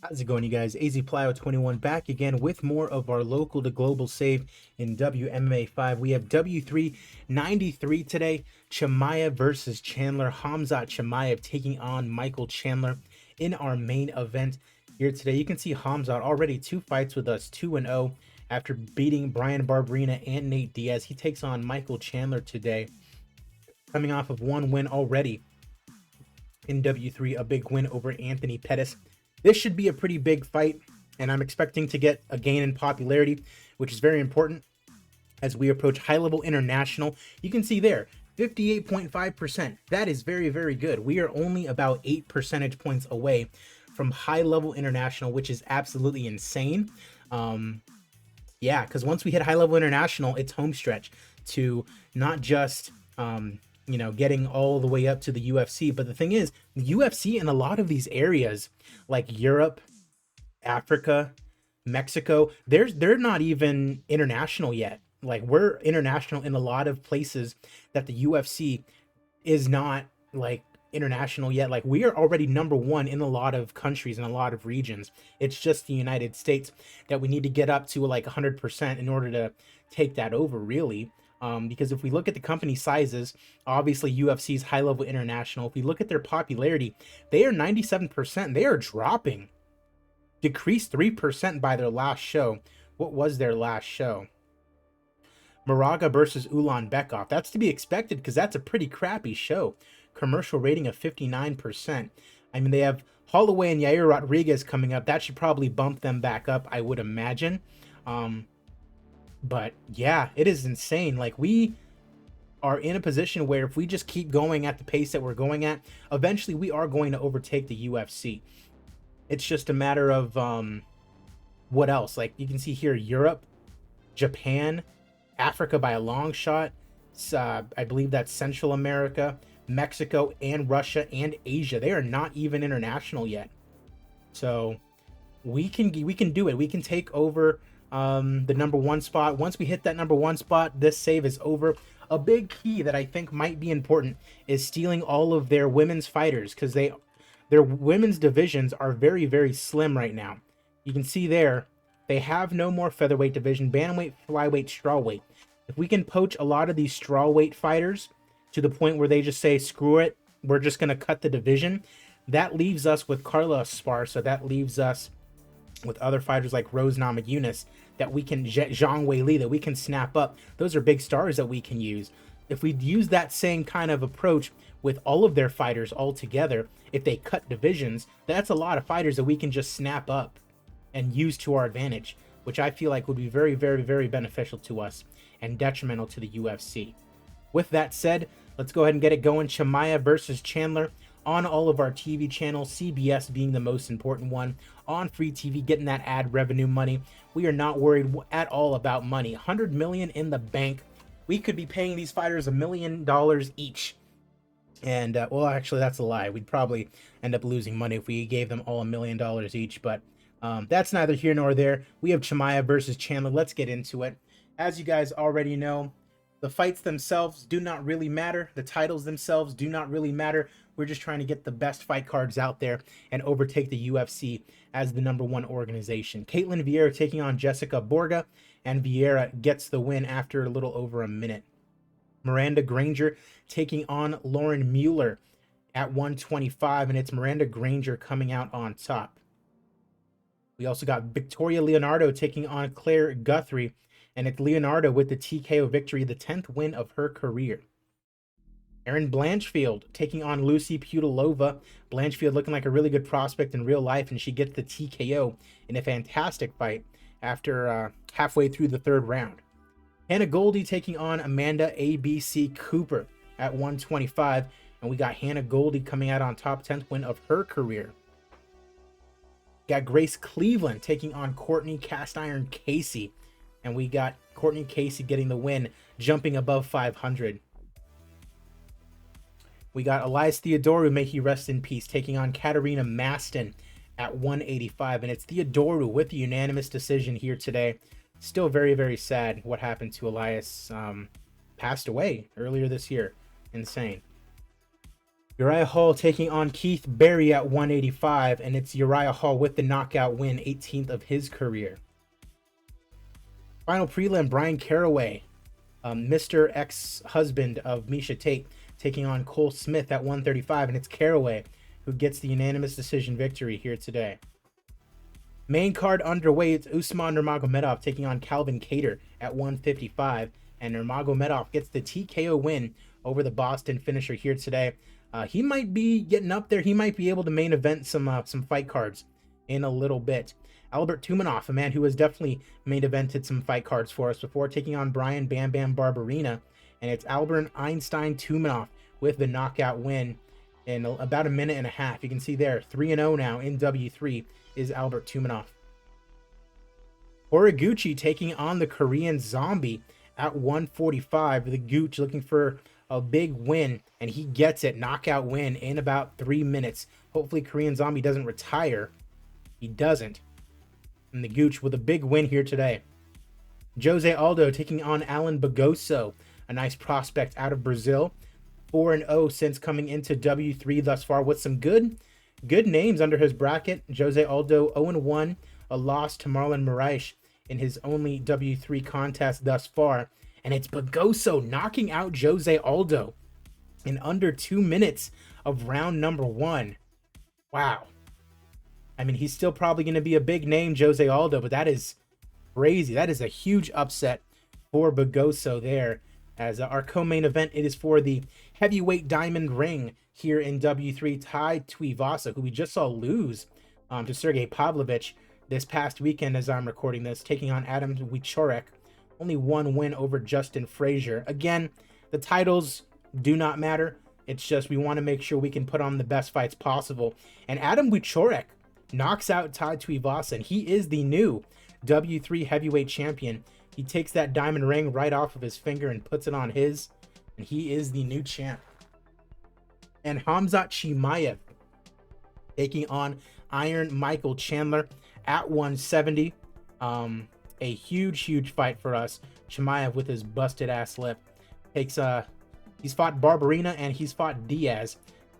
How's it going, you guys? AZ Plyo 21 back again with more of our local to global save in WMMA 5. We have W393 today. CHIMAEV versus Chandler. KHAMZAT CHIMAEV taking on Michael Chandler in our main event here today. You can see KHAMZAT already 2 fights with us, 2-0 after beating Brian Barberena and Nate Diaz. He takes on Michael Chandler today, coming off of 1 win already in W3, a big win over Anthony Pettis. This should be a pretty big fight, and I'm expecting to get a gain in popularity, which is very important as we approach high-level international. You can see there, 58.5%. That is very, very good. We are only about 8 percentage points away from high-level international, which is absolutely insane. Yeah, because once we hit high-level international, it's home stretch to not just getting all the way up to the UFC. But the thing is, the UFC in a lot of these areas, like Europe, Africa, Mexico, they're not even international yet. Like, we're international in a lot of places that the UFC is not like international yet. Like, we are already #1 in a lot of countries and a lot of regions. It's just the United States that we need to get up to like 100% in order to take that over, really. Because if we look at the company sizes, obviously UFC's high level international. If we look at their popularity, they are 97%. They are dropping, decreased 3% by their last show. What was their last show? Moraga versus Ulanbekov. That's to be expected because that's a pretty crappy show. Commercial rating of 59%. I mean, they have Holloway and Yair Rodriguez coming up. That should probably bump them back up, I would imagine. But yeah, it is insane. Like, we are in a position where if we just keep going at the pace that we're going at, eventually we are going to overtake the UFC. It's just a matter of what else. Like, you can see here, Europe, Japan, Africa by a long shot. I believe that's Central America, Mexico, and Russia, and Asia. They are not even international yet. So we can do it. We can take over the #1 spot. Once we hit that #1 spot, this save is over. A big key that I think might be important is stealing all of their women's fighters, because their women's divisions are very, very slim right now. You can see there, they have no more featherweight division, bantamweight, flyweight, strawweight. If we can poach a lot of these strawweight fighters to the point where they just say, screw it, we're just going to cut the division, that leaves us with Carla Esparza, that leaves us with other fighters like Rose Namajunas that we can, Zhang Weili, that we can snap up. Those are big stars that we can use. If we use that same kind of approach with all of their fighters all together, if they cut divisions, that's a lot of fighters that we can just snap up and use to our advantage, which I feel like would be very, very, very beneficial to us and detrimental to the UFC. With that said, let's go ahead and get it going. CHIMAEV versus Chandler on all of our TV channels, CBS being the most important one, on free TV, getting that ad revenue money. We are not worried at all about money. 100 million in the bank. We could be paying these fighters $1 million each. And, well, actually, that's a lie. We'd probably end up losing money if we gave them all $1 million each, but that's neither here nor there. We have CHIMAEV versus Chandler. Let's get into it. As you guys already know, the fights themselves do not really matter. The titles themselves do not really matter. We're just trying to get the best fight cards out there and overtake the UFC as the #1 organization. Caitlin Vieira taking on Jessica Borga, and Vieira gets the win after a little over a minute. Miranda Granger taking on Lauren Mueller at 125, and it's Miranda Granger coming out on top. We also got Victoria Leonardo taking on Claire Guthrie, and it's Leonardo with the TKO victory, the 10th win of her career. Erin Blanchfield taking on Lucy Pudilova. Blanchfield looking like a really good prospect in real life, and she gets the TKO in a fantastic fight after halfway through the 3rd round. Hannah Goldie taking on Amanda ABC Cooper at 125, and we got Hannah Goldie coming out on top, 10th win of her career. Got Grace Cleveland taking on Courtney Cast Iron Casey, and we got Courtney Casey getting the win, jumping above 500. We got Elias Theodorou, may he rest in peace, taking on Katarina Maston at 185, and it's Theodorou with the unanimous decision here today. Still very, very sad what happened to Elias. Passed away earlier this year. Insane. Uriah Hall taking on Keith Berry at 185, and it's Uriah Hall with the knockout win, 18th of his career. Final prelim, Brian Caraway, Mr. ex-husband of Misha Tate, taking on Cole Smith at 135, and it's Caraway who gets the unanimous decision victory here today. Main card underway, it's Usman Nurmagomedov taking on Calvin Kattar at 155, and Nurmagomedov gets the TKO win over the Boston finisher here today. He might be getting up there. He might be able to main event some fight cards in a little bit. Albert Tumanov, a man who has definitely main evented some fight cards for us before, taking on Brian Bam Bam Barberina, and it's Albert Einstein Tumanov with the knockout win in about a minute and a half. You can see there, 3-0 now in W3 is Albert Tumanov. Horiguchi taking on the Korean Zombie at 145. The Gooch looking for a big win, and he gets it. Knockout win in about 3 minutes. Hopefully Korean Zombie doesn't retire. He doesn't. And the Gooch with a big win here today. Jose Aldo taking on Alan Bagoso, a nice prospect out of Brazil. 4-0 since coming into W3 thus far with some good names under his bracket. Jose Aldo 0-1, a loss to Marlon Moraes in his only W3 contest thus far. And it's Bagoso knocking out Jose Aldo in under 2 minutes of round number 1. Wow. I mean, he's still probably going to be a big name, Jose Aldo, but that is crazy. That is a huge upset for Bagoso there. As our co-main event, it is for the heavyweight diamond ring here in W3. Tai Tuivasa, who we just saw lose to Sergey Pavlovich this past weekend as I'm recording this, taking on Adam Wieczorek. Only one win over Justin Frazier. Again, the titles do not matter. It's just we want to make sure we can put on the best fights possible. And Adam Wieczorek knocks out Tai Tuivasa, and he is the new W3 heavyweight champion. He takes that diamond ring right off of his finger and puts it on his, and he is the new champ. And KHAMZAT CHIMAEV taking on Iron Michael Chandler at 170. A huge fight for us. CHIMAEV with his busted ass lip takes he's fought Barberina and he's fought Diaz.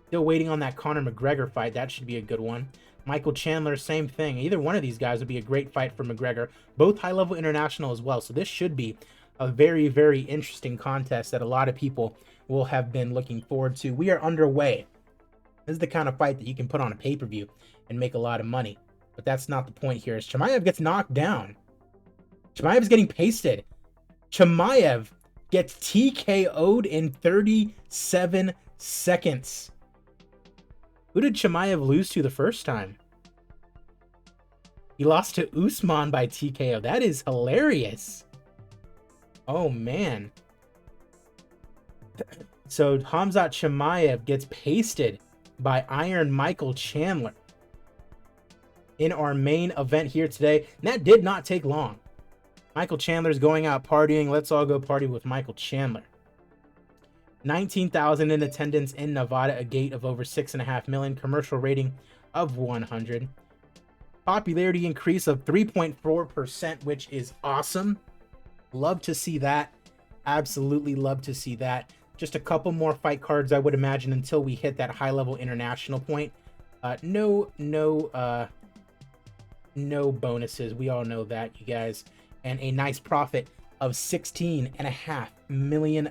Still waiting on that Conor McGregor fight. That should be a good one. Michael Chandler, same thing. Either one of these guys would be a great fight for McGregor. Both high-level international as well. So this should be a very interesting contest that a lot of people will have been looking forward to. We are underway. This is the kind of fight that you can put on a pay-per-view and make a lot of money. But that's not the point here. As CHIMAEV gets knocked down. CHIMAEV is getting pasted. CHIMAEV gets TKO'd in 37 seconds. Who did CHIMAEV lose to the first time? He lost to Usman by TKO. That is hilarious. Oh, man. So KHAMZAT CHIMAEV gets pasted by Iron Michael Chandler in our main event here today. And that did not take long. Michael Chandler's going out partying. Let's all go party with Michael Chandler. 19,000 in attendance in Nevada, a gate of over 6.5 million, commercial rating of 100. Popularity increase of 3.4%, which is awesome. Love to see that. Absolutely love to see that. Just a couple more fight cards, I would imagine, until we hit that high-level international point. No bonuses. We all know that, you guys. And a nice profit of $16.5 million.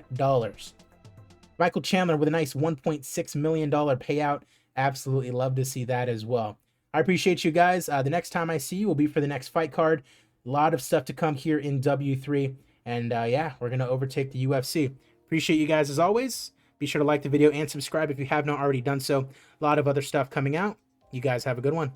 Michael Chandler with a nice $1.6 million payout. Absolutely love to see that as well. I appreciate you guys. The next time I see you will be for the next fight card. A lot of stuff to come here in W3. And yeah, we're going to overtake the UFC. Appreciate you guys as always. Be sure to like the video and subscribe if you have not already done so. A lot of other stuff coming out. You guys have a good one.